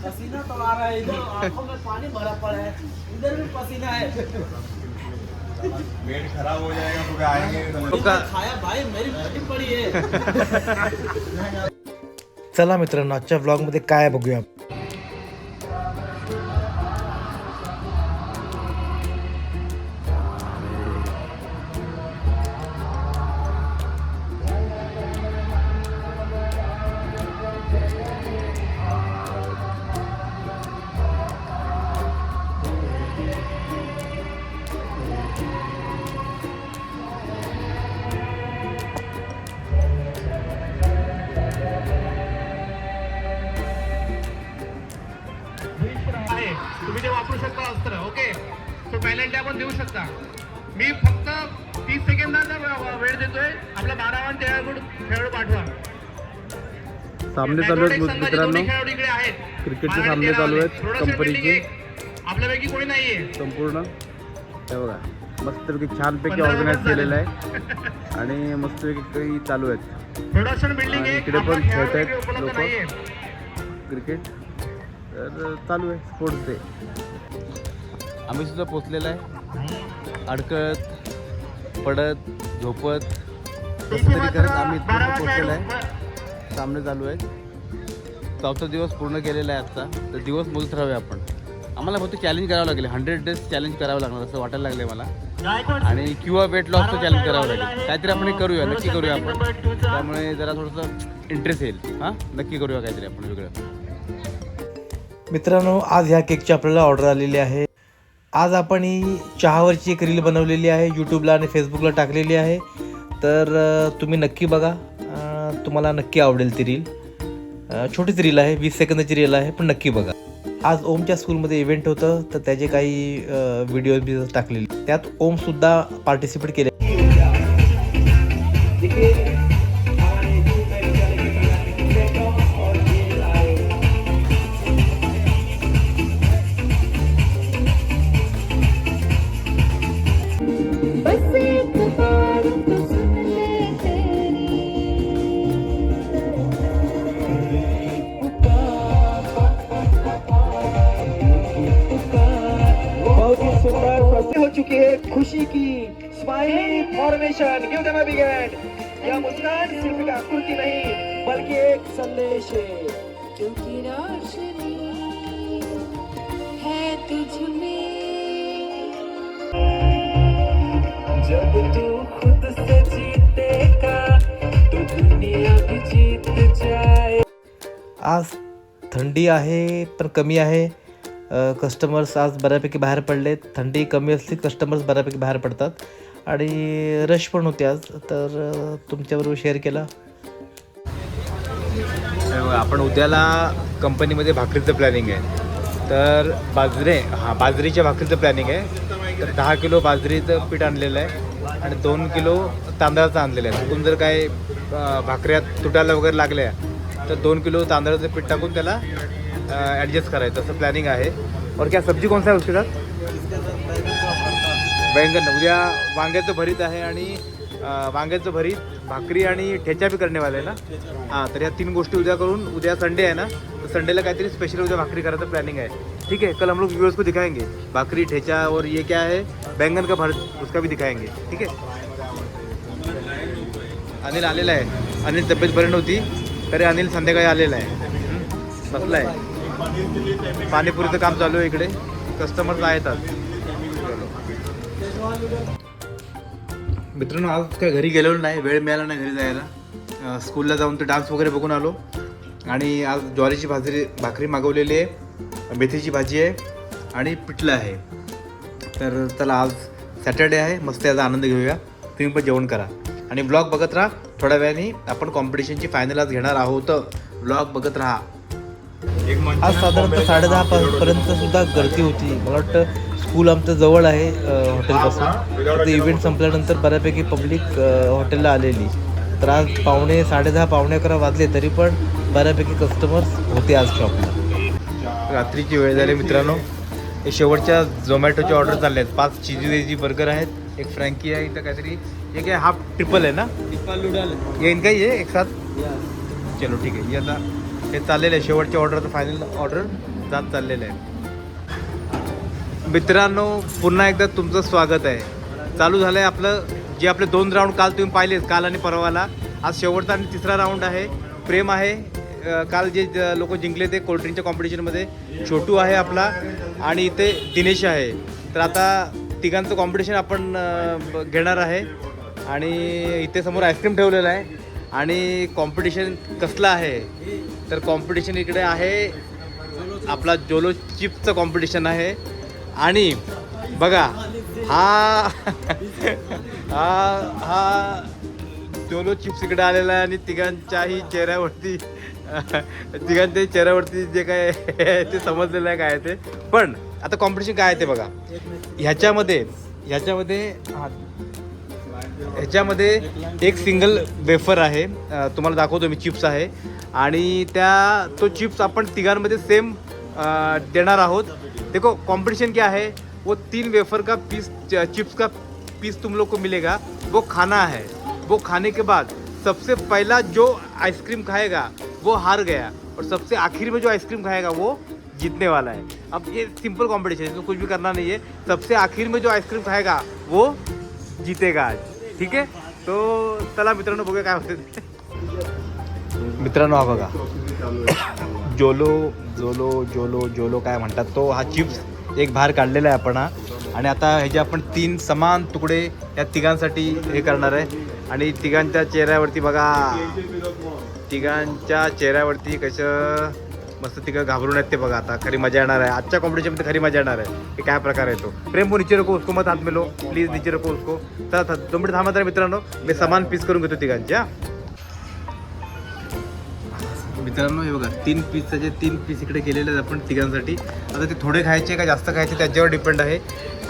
पसीना तो आ रहा है, इधर आंखों में पानी भरा पड़ा है, इधर भी पसीना है। पेट खराब हो जाएगा तो क्या आएंगे खाया भाई, मेरी फटी पड़ी है। चला मित्रांनो, आजच्या व्लॉगमध्ये काय बघूया. तुम्ही ते वापरू शकता अस्त्र. ओके, सो पेनल्टी आपण देऊ शकता. मी फक्त 30 सेकंदाचा वेळ देतोय. आपला 12 आणि 13 खेळाडू पाठवा. सामने चालू आहेत मित्रांनो, खेळाडू इकडे आहेत. क्रिकेटचे सामने चालू आहेत कंपनीचे. आपल्यापैकी कोणी नाहीये संपूर्ण हे बघा, मस्तपैकी छानपैकी ऑर्गनाईज केलेलं आहे आणि मस्तपैकी काही चालू आहेत. प्रोडक्शन बिल्डिंग आहे. इकडे पण खेळत आहेत लोक क्रिकेट. तर चालू आहे स्पोर्ट्स डे. आम्ही सुद्धा पोचलेलं आहे, अडकत पडत झोपत कसं तरी करत आम्ही इथपर्यंत पोचलेलं आहे. सामने चालू आहेत. 4था दिवस पूर्ण केलेला आहे आजचा. तर दिवस मोजत राहूया आपण. आम्हाला फक्त चॅलेंज करावं लागेल, 100 डेज चॅलेंज करावं लागणार असं वाटायला लागलं मला. आणि किंवा वेट लॉसचं चॅलेंज करावं लागेल. काहीतरी आपण करूया, नक्की करूया आपण. त्यामुळे जरा थोडंसं इंटरेस्ट येईल. हां, नक्की करूया काहीतरी आपण वेगळं. मित्रांनो, आज ह्या केकची आपल्याला ऑर्डर आलेली आहे. आज आपण ही चहावरची एक रील बनवलेली आहे, यूट्यूबला आणि फेसबुकला टाकलेली आहे. तर तुम्ही नक्की बघा, तुम्हाला नक्की आवडेल ती रील. छोटीच रील आहे, 20 सेकंदाची रील आहे, पण नक्की बघा. आज ओमच्या स्कूलमध्ये इव्हेंट होतं, तर त्याचे काही व्हिडिओ टाकलेले. त्यात ओमसुद्धा पार्टिसिपेट केले. हो चुकी है खुशी की smiley formation. Give them a big hand. यह मुस्कान सिर्फ एक आकृति नहीं बल्कि एक संदेश है. क्योंकि रोशनी है तुझ में. जब तू खुद से जीतेगा तो दुनिया भी जीत जाए. आज थंडी आहे पण कमी आहे. कस्टमर्स आज बऱ्यापैकी बाहेर पडलेत. थंडी कमी असली कस्टमर्स बऱ्यापैकी बाहेर पडतात आणि रश पण होते आज. तर तुमच्याबरोबर शेअर केला. आपण उद्याला कंपनीमध्ये भाकरीचं प्लॅनिंग आहे. तर बाजरीच्या भाकरीचं प्लॅनिंग आहे. तर 10 किलो बाजरीचं पीठ आणलेलं आहे आणि 2 किलो तांदळाचं आणलेलं आहे. तिथून जर काय भाकऱ्या तुटायला वगैरे लागल्या तर 2 किलो तांदळाचं पीठ टाकून त्याला ॲडजस्ट करायचं, असं प्लॅनिंग आहे. और क्या सब्जी कौन सा है उसके साथ? बैंगन. उद्या वांग्याचं भरीत आहे आणि वांग्याचं भरीत, भाकरी आणि ठेचा भी करने वाले ना. हां, तर या 3 गोष्टी उद्या करून, उद्या संडे है ना, तो संडे का काहीतरी स्पेशल उद्या भाकरी करायचं प्लानिंग है. ठीक है, कल हम लोग व्यूअर्स को दिखाएंगे भाकरी, ठेचा और ये क्या है बैंगन का भरत, उसका भी दिखाएंगे. ठीक है. अनिल आलेला आहे. अनिल तब्येत बरी नव्हती तरी अनिल संध्याकाळी आलेला आहे, बसला आहे. पाणीपुरीचं काम चालू आहे इकडे, कस्टमर्स आहेत आज. मित्रांनो, आज काय घरी गेलेलो नाही, वेळ मिळाला नाही घरी जायला. स्कूलला जाऊन ते डान्स वगैरे बघून आलो. आणि आज ज्वारीची भाकरी मागवलेली आहे, मेथीची भाजी आहे आणि पिठलं आहे. तर चला, आज सॅटर्डे आहे, मस्त याचा आनंद घेऊया. तुम्ही पण जेवण करा आणि ब्लॉग बघत राहा. थोड्या वेळाने आपण कॉम्पिटिशनची फायनल आज घेणार आहोत. ब्लॉग बघत राहा. आज साधारणतः 10:30 पर्यंत सुद्धा गर्दी होती. मला वाटतं स्कूल आमचं जवळ आहे हॉटेलपासून. तर इव्हेंट संपल्यानंतर बऱ्यापैकी पब्लिक हॉटेलला आलेली. तर आज 10:30 पावणे 11 वाजले तरी पण बऱ्यापैकी कस्टमर्स होते आज शॉपला. रात्रीची वेळ झाली मित्रांनो. हे शेवटच्या झोमॅटोचे ऑर्डर चालले आहेत. 5 चीजी वेजी बर्गर आहेत, एक फ्रँकी आहे, इथं काहीतरी ये क्या हाफ ट्रिपल है ना, ट्रिपल नूडल ये इनका ही है एक साथ. चलो ठीक है, ये आता हे चाललेलं आहे, शेवटची ऑर्डर फायनल ऑर्डर जात चाललेलं आहे. मित्रांनो पुन्हा एकदा तुमचं स्वागत आहे. चालू झालं आहे आपलं जे आपले 2 राऊंड काल तुम्ही पाहिलेत, काल आणि परवाला. आज शेवटचा आणि तिसरा राऊंड आहे. प्रेम आहे, काल जे लोक जिंकले ते कोल्ड्रिंकच्या कॉम्पिटिशनमध्ये. छोटू आहे आपला आणि इथे दिनेश आहे. तर आता तिघांचं कॉम्पिटिशन आपण घेणार आहे. आणि इथे समोर आईस्क्रीम ठेवलेलं आहे. आणि कॉम्पिटिशन कसलं आहे तर कॉम्पिटिशन इकडे आहे आपला जोलो चिप्सचं कॉम्पिटिशन आहे. आणि बघा हा हा जोलो चिप्स इकडे आलेला आहे. आणि तिघांच्याही चेहऱ्यावरती जे काय ते समजलेलं आहे काय ते. पण आता कॉम्पिटिशन काय आहे ते बघा. ह्याच्यामध्ये एक सिंगल वेफर आहे, तुम्हाला दाखवतो मी. चिप्स आहे आणि तो चिप्स आपण तिघांमध्ये सेम देणार आहोत. देखो कंपटीशन क्या है, वो 3 वेफर का पीस, चिप्स का पीस तुम लोग को मिलेगा. वो खाना है. वो खाने के बाद सबसे पहला जो आइसक्रीम खाएगा वो हार गया और सबसे आखिर में जो आइसक्रीम खाएगा वो जीतने वाला है. अब ये सिंपल कंपटीशन है, इसमें कुछ भी करना नहीं है. सबसे आखिर में जो आइसक्रीम खाएगा वो जीतेगा आज. ठीक आहे. तो चला मित्रांनो बघूया काय होते. मित्रांनो हा बघा जोलो काय म्हणतात तो. हा चिप्स एक बाहेर काढलेला आहे आपण हा. आणि आता ह्याचे आपण 3 समान तुकडे या तिघांसाठी हे करणार आहे. आणि तिघांच्या चेहऱ्यावरती बघा, तिघांच्या चेहऱ्यावरती कसं मस्त तिघं घाबरून आहेत ते बघा. आता खरी मजा येणार आहे. आजच्या कॉम्पिटिशनमध्ये खरी मजा येणार आहे. हे काय प्रकार आहे तो. प्रेम को नीचे रखो, उसको मत हाथ में लो प्लीज, नीचे रखो उसको. चला 2 मिनिट थांबा तर मित्रांनो, मी समान पीस करून घेतो तिघांच्या. मित्रांनो हे बघा 3 पीसचे 3 पीस इकडे केलेले आहेत आपण तिघांसाठी. आता ते थोडे खायचे का जास्त खायचे त्याच्यावर डिपेंड आहे.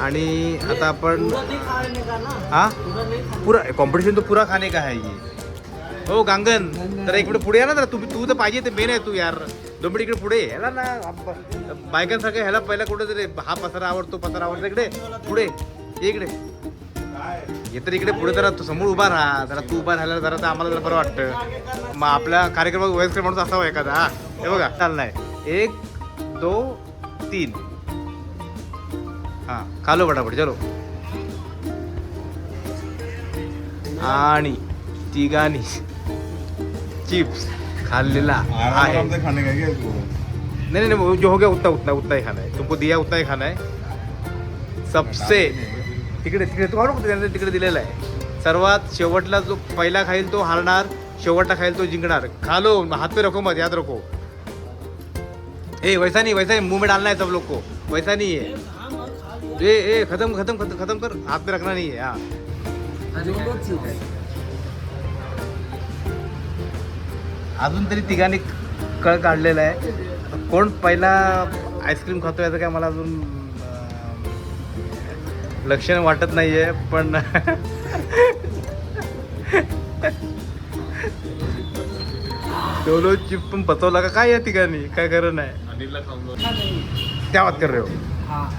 आणि आता आपण पुरा कॉम्पिटिशन तो पुरा खाणे का है ये. हो गांगन तर एक मिनिट पुढे या ना जरा. तू तर पाहिजे ते मेन आहे तू यार. 2 मिनिट इकडे पुढे ह्याला ना बायकांसारखं ह्याला पहिला कुठे तरी हा पसारा आवडतो पसारा आवडतो. इकडे पुढे इकडे ये तर इकडे पुढे जरा तू समोर उभा राहा. जरा तू उभा राहिला जरा तर आम्हाला जरा बरं वाटतं. मग आपल्या कार्यक्रमात वयस्कर माणूस असावा एखादा. हा हे बघा चाललाय 1 2 3. हां खालो फटाफट चलो. आणि तिघांनी चिप्स खाल्लेला आहे. आराम से खाने का क्या इसको? नहीं जो हो गया उतना ही खाना है. तुमको दिया उतना ही खाना है. सबसे तिकडे तू काढू नको, तिकडे दिलेला आहे. सर्वात शेवटला जो पहिला खाईल तो हारणार, शेवटला खाईल तो जिंकणार. खा लो, हाथ पे रखो मत, याद रखो. वैसा नहीं मुंह में डालना है सब लोग को. वैसा नहीं है. खत्म कर, हाथ पे रखना नहीं है. हाँ अजून तरी तिघांनी कळ काढलेला आहे. कोण पहिला आईस्क्रीम खातो याचं काय मला अजून लक्षण वाटत नाहीये. पण जोलो चिप पण पचवला का काय या तिघांनी, काय खरं नाही. क्या बात कर रहे हो.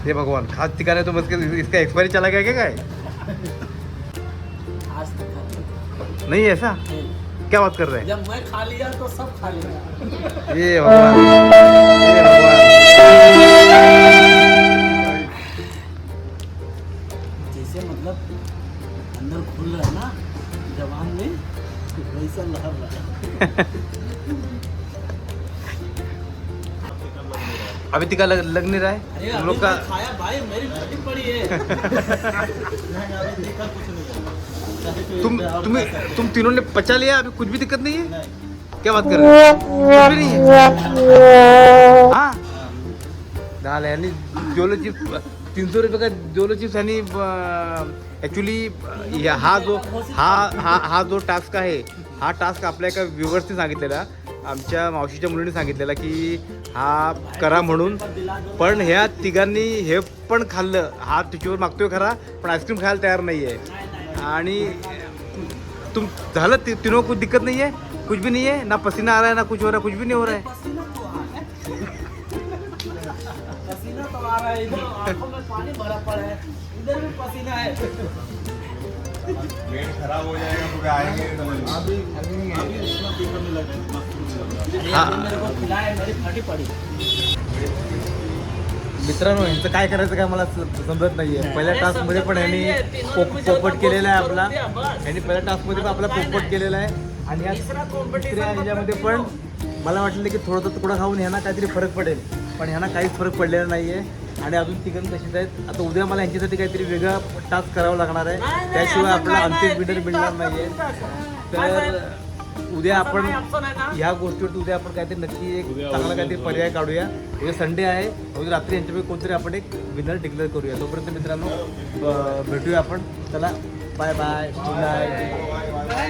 हे भगवान खास ठिकाण तो बस इसका एक्सपायरी चला गया क्या काय. नहीं ऐसा क्या बात कर रहे हैं. जब मैं खा लिया तो सब खा लिया. ये भगवान, जैसे मतलब अंदर खुल रहा है ना जवान में, वैसा लहर रहा है. अभी टिका लग नहीं रहा है. अरे हम अभी लोग का मैं खाया भाई, मेरी फटी पड़ी है. नहीं, अभी टिका कुछ नहीं है. तुम तीनों ने पचा लिया. अभी कुछ भी दिक्कत नहीं है. क्या बात कर रहे हो. कुछ भी नहीं है. हाँ झालं यांनी जोलो चिप्स 300 रुपये का जोलो चिप्स यांनी ॲक्च्युली हा जो टास्क आहे, हा टास्क आपल्या एका व्ह्युअर्सने सांगितलेला, आमच्या मावशीच्या मुलीने सांगितलेला की हा करा म्हणून. पण ह्या तिघांनी हे पण खाल्लं. हा तिच्यावर मागतोय खरा पण आईस्क्रीम खायला तयार नाही आहे. आणि तुम झालं तीनों कुछ दिक्कत नहीं है, कुछ भी नहीं है ना. पसीना आ रहा है ना कुछ हो रहा है, कुछ भी नहीं हो रहा है. पसीना तो आ रहा है, इधर आंखों में पानी भरा पड़ा है, इधर भी पसीना है. पेट खराब हो जाएगा तो क्या आएंगे. मेरे को खिलाए मेरी फाटी पड़ी. मित्रांनो यांचं काय करायचं काय मला समजत नाहीये. पहिल्या टास्कमध्ये पण यांनी पोपट केलेला आहे आपला. यांनी पहिल्या टास्कमध्ये पण आपला पोपट केलेला आहे आणि या तिसऱ्या ह्याच्यामध्ये पण मला वाटलं की थोडं तुकडा खाऊन ह्यांना काहीतरी फरक पडेल, पण ह्यांना काहीच फरक पडलेला नाहीये आणि अजून तिघं तशीच आहेत. आता उद्या मला यांच्यासाठी काहीतरी वेगळा टास्क करावा लागणार आहे, त्याशिवाय आपल्याला अंतिम विनर मिळणार नाहीये. तर उद्या आपण ह्या गोष्टीवर उद्या आपण काहीतरी नक्की एक चांगला काहीतरी पर्याय काढूया. उद्या संडे आहे, उद्या रात्री यांच्यापैकी कोणतरी आपण एक विनर डिक्लेअर करूया. तोपर्यंत मित्रांनो भेटूया आपण. चला बाय बाय, गुड नाईट.